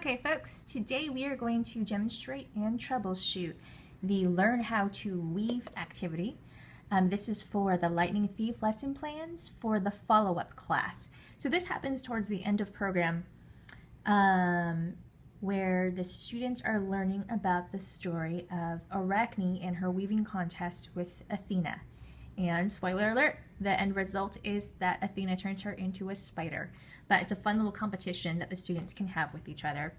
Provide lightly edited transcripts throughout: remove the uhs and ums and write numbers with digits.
Okay folks, today we are going to demonstrate and troubleshoot the Learn How to Weave activity. This is for the Lightning Thief lesson plans for the follow-up class. So this happens towards the end of program where the students are learning about the story of Arachne and her weaving contest with Athena. And spoiler alert, the end result is that Athena turns her into a spider. But it's a fun little competition that the students can have with each other.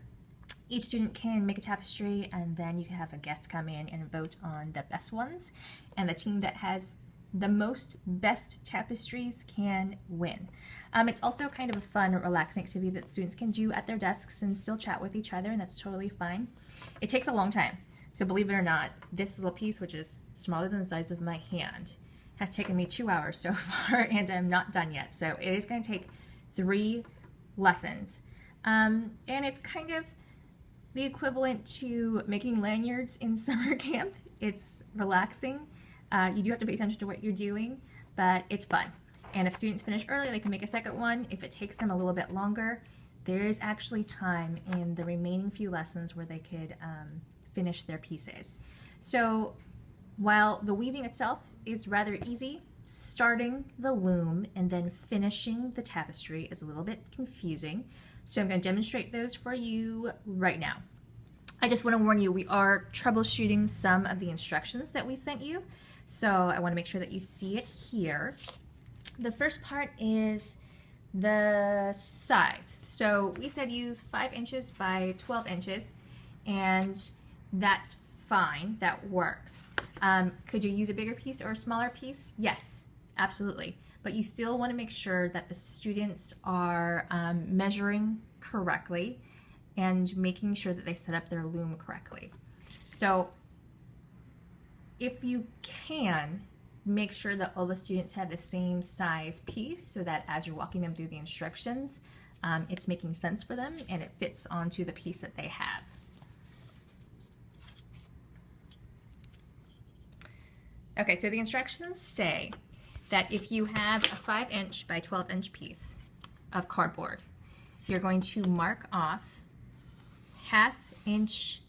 Each student can make a tapestry, and then you can have a guest come in and vote on the best ones. And the team that has the most best tapestries can win. It's also kind of a fun, relaxing activity that students can do at their desks and still chat with each other, and that's totally fine. It takes a long time. So believe it or not, this little piece, which is smaller than the size of my hand, has taken me 2 hours so far, and I'm not done yet. So it is going to take 3 lessons. And it's kind of the equivalent to making lanyards in summer camp. It's relaxing. You do have to pay attention to what you're doing, but it's fun. And if students finish early, they can make a second one. If it takes them a little bit longer, there is actually time in the remaining few lessons where they could finish their pieces. So while the weaving itself is rather easy, starting the loom and then finishing the tapestry is a little bit confusing. So I'm going to demonstrate those for you right now. I just want to warn you, we are troubleshooting some of the instructions that we sent you. So I want to make sure that you see it here. The first part is the size. So we said use 5 inches by 12 inches, and that's fine, that works. Could you use a bigger piece or a smaller piece? Yes, absolutely. But you still want to make sure that the students are measuring correctly and making sure that they set up their loom correctly. So if you can, make sure that all the students have the same size piece so that as you're walking them through the instructions, it's making sense for them and it fits onto the piece that they have. Okay, so the instructions say that if you have a 5-inch by 12-inch piece of cardboard, you're going to mark off 1/2-inch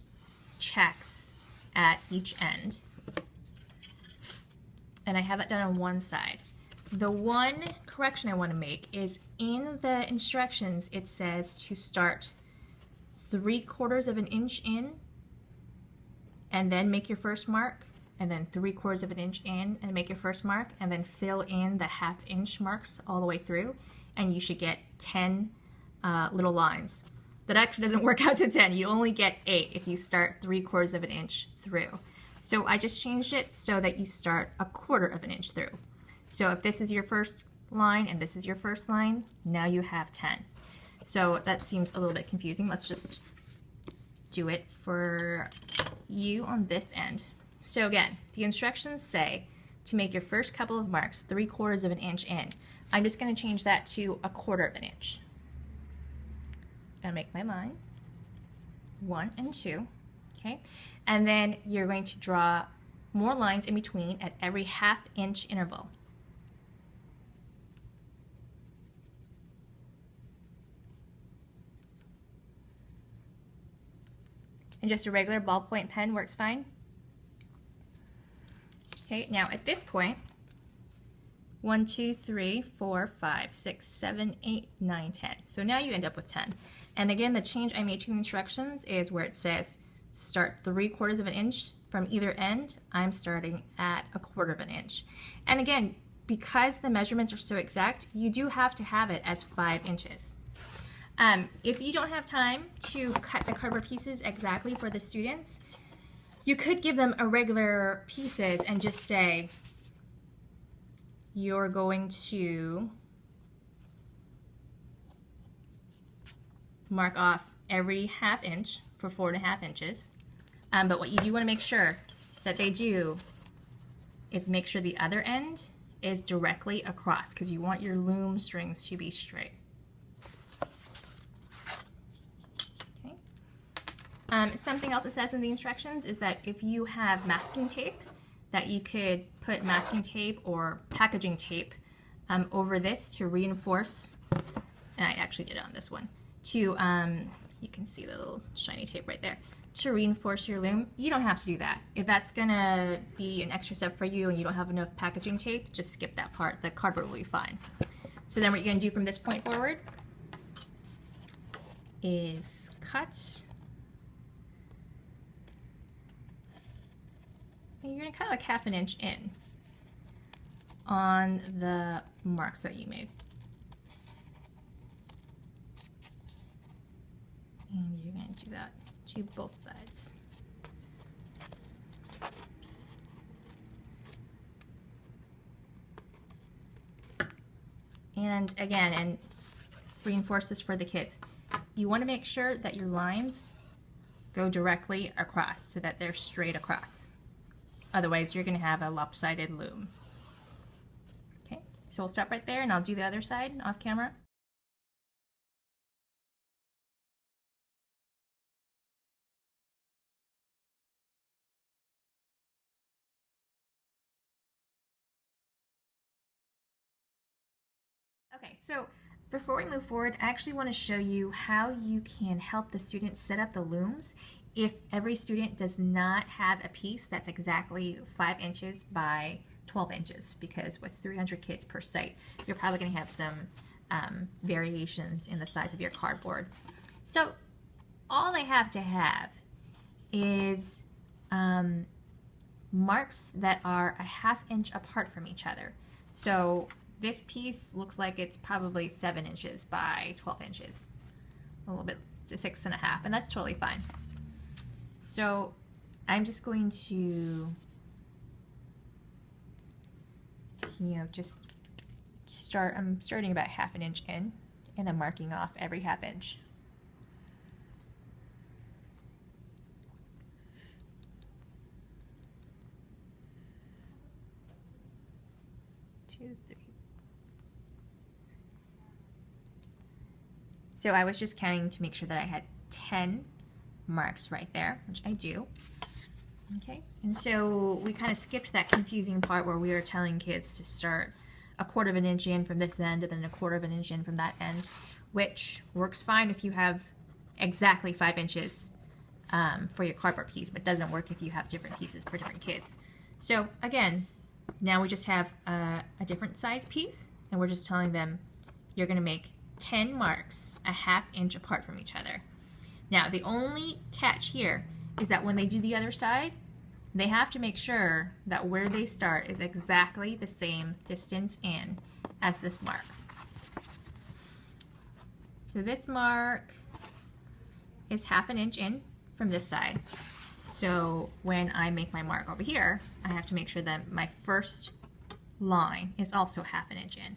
checks at each end. And I have it done on one side. The one correction I want to make is in the instructions it says to start 3/4 of an inch in and then make your first mark, and then 3/4 of an inch in and make your first mark, and then fill in the 1/2-inch marks all the way through, and you should get 10 little lines. That actually doesn't work out to 10. You only get 8 if you start 3/4 of an inch through. So I just changed it so that you start 1/4 of an inch through. So if this is your first line and this is your first line, now you have 10. So that seems a little bit confusing. Let's just do it for you on this end. So again, the instructions say to make your first couple of marks 3/4 of an inch in. I'm just going to change that to 1/4 of an inch. I'm going to make my line 1 and 2, okay? And then you're going to draw more lines in between at every 1/2-inch interval. And just a regular ballpoint pen works fine. Okay, now at this point, 1, 2, 3, 4, 5, 6, 7, 8, 9, 10. So now you end up with 10. And again, the change I made to the instructions is where it says start 3/4 of an inch from either end. I'm starting at 1/4 of an inch. And again, because the measurements are so exact, you do have to have it as 5 inches. If you don't have time to cut the cardboard pieces exactly for the students, you could give them irregular pieces and just say you're going to mark off every 1/2 inch for 4.5 inches. But what you do want to make sure that they do is make sure the other end is directly across, because you want your loom strings to be straight. Something else it says in the instructions is that if you have masking tape, that you could put masking tape or packaging tape over this to reinforce, and I actually did it on this one, to you can see the little shiny tape right there, to reinforce your loom. You don't have to do that. If that's gonna be an extra step for you and you don't have enough packaging tape, just skip that part. The cardboard will be fine. So then what you're gonna do from this point forward is cut. And you're gonna cut like 1/2 inch in on the marks that you made. And you're going to do that to both sides. And again, and reinforce this for the kids, you want to make sure that your lines go directly across so that they're straight across. Otherwise, you're going to have a lopsided loom. Okay, so we'll stop right there and I'll do the other side off camera. Okay, so before we move forward, I actually want to show you how you can help the students set up the looms if every student does not have a piece that's exactly 5 inches by 12 inches, because with 300 kids per site, you're probably going to have some variations in the size of your cardboard. So all I have to have is marks that are a 1/2 inch apart from each other. So this piece looks like it's probably 7 inches by 12 inches, a little bit, 6.5, and that's totally fine. So I'm just going to, just start, I'm starting about 1/2 inch in, and I'm marking off every 1/2 inch. Two, three. So I was just counting to make sure that I had 10 marks right there, which I do. Okay, and so we kind of skipped that confusing part where we were telling kids to start 1/4 inch in from this end and then 1/4 inch in from that end, which works fine if you have exactly 5 inches for your cardboard piece, but doesn't work if you have different pieces for different kids. So again, now we just have a different size piece, and we're just telling them you're going to make 10 marks a 1/2 inch apart from each other. Now the only catch here is that when they do the other side, they have to make sure that where they start is exactly the same distance in as this mark. So this mark is 1/2 inch in from this side. So when I make my mark over here, I have to make sure that my first line is also 1/2 inch in.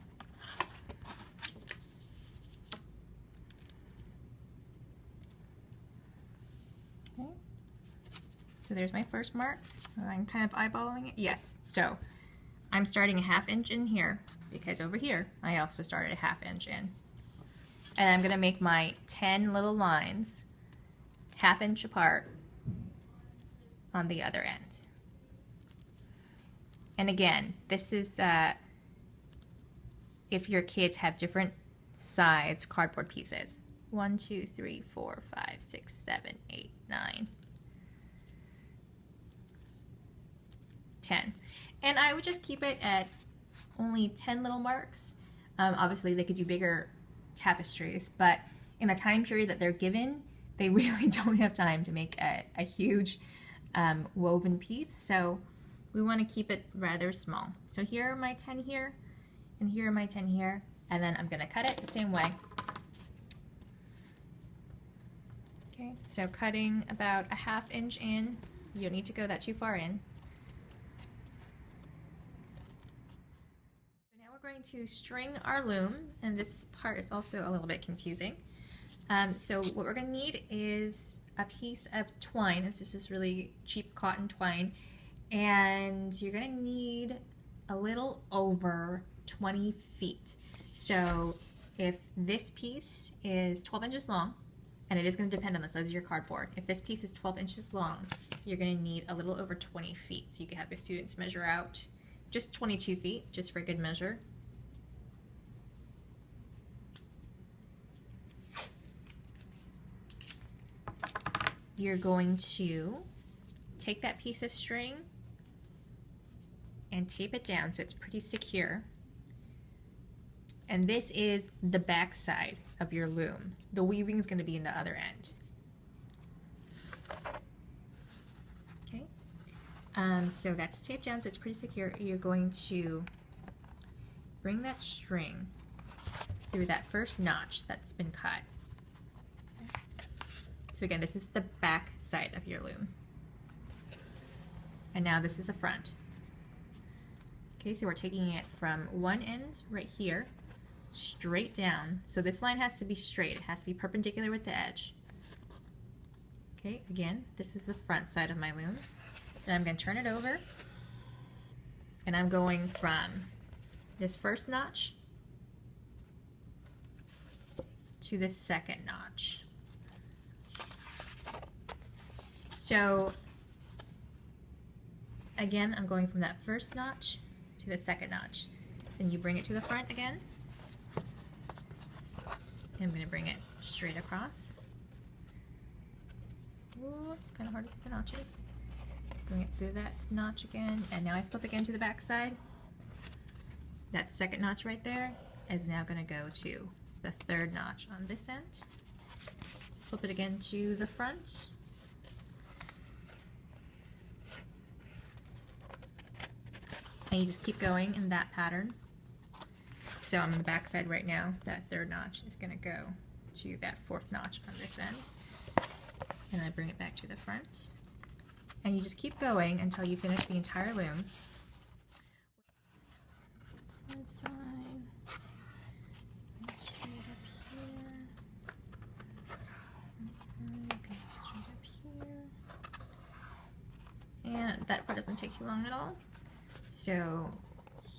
Okay. So there's my first mark. I'm kind of eyeballing it. Yes. So I'm starting a 1/2 inch in here because over here I also started a 1/2 inch in. And I'm going to make my 10 little lines 1/2 inch apart on the other end. And again, this is if your kids have different size cardboard pieces. 1, 2, 3, 4, 5, 6, 7, 8, 9, 10. And I would just keep it at only 10 little marks. Obviously they could do bigger tapestries, but in the time period that they're given, they really don't have time to make a huge woven piece, so we want to keep it rather small. So here are my 10 here, and here are my 10 here, and then I'm going to cut it the same way. Okay, so cutting about a 1/2 inch in. You don't need to go that too far in. So now we're going to string our loom, and this part is also a little bit confusing. So what we're going to need is a piece of twine. This is just really cheap cotton twine, and you're going to need a little over 20 feet. So if this piece is 12 inches long, and it is going to depend on the size of your cardboard, if this piece is 12 inches long, you're going to need a little over 20 feet. So you can have your students measure out just 22 feet, just for good measure. you're going to take that piece of string and tape it down so it's pretty secure. And this is the back side of your loom. The weaving is going to be in the other end. Okay, so that's taped down so it's pretty secure. You're going to bring that string through that first notch that's been cut. So again, this is the back side of your loom. And now this is the front. Okay, so we're taking it from one end right here, straight down. So this line has to be straight. It has to be perpendicular with the edge. Okay, again, this is the front side of my loom. Then I'm going to turn it over. And I'm going from this first notch to this second notch. So again, I'm going from that first notch to the second notch. Then you bring it to the front again. And I'm going to bring it straight across. Ooh, it's kind of hard to see the notches. Bring it through that notch again, and now I flip again to the back side. That second notch right there is now going to go to the third notch on this end. Flip it again to the front. And you just keep going in that pattern. So I'm on the back side right now. That third notch is going to go to that fourth notch on this end. And I bring it back to the front. And you just keep going until you finish the entire loom. One side. Straight up here. And that part doesn't take too long at all. So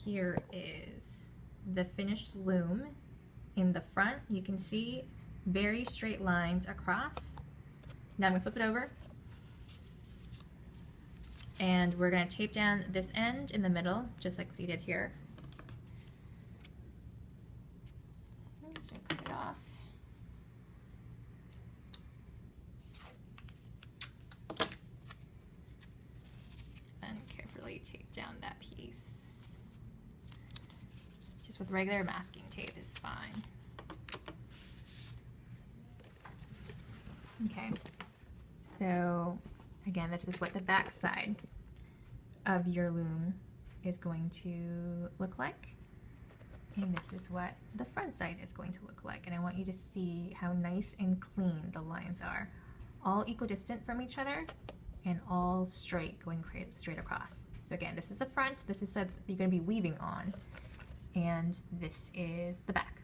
here is the finished loom. In the front, you can see very straight lines across. Now I'm going to flip it over. And we're going to tape down this end in the middle, just like we did here. I'm just going to cut it off. And carefully tape down that piece. Just with regular masking tape is fine. Okay, so again, this is what the back side of your loom is going to look like. And this is what the front side is going to look like. And I want you to see how nice and clean the lines are. All equidistant from each other and all straight, going straight across. So again, this is the front, this is what you're going to be weaving on, and this is the back.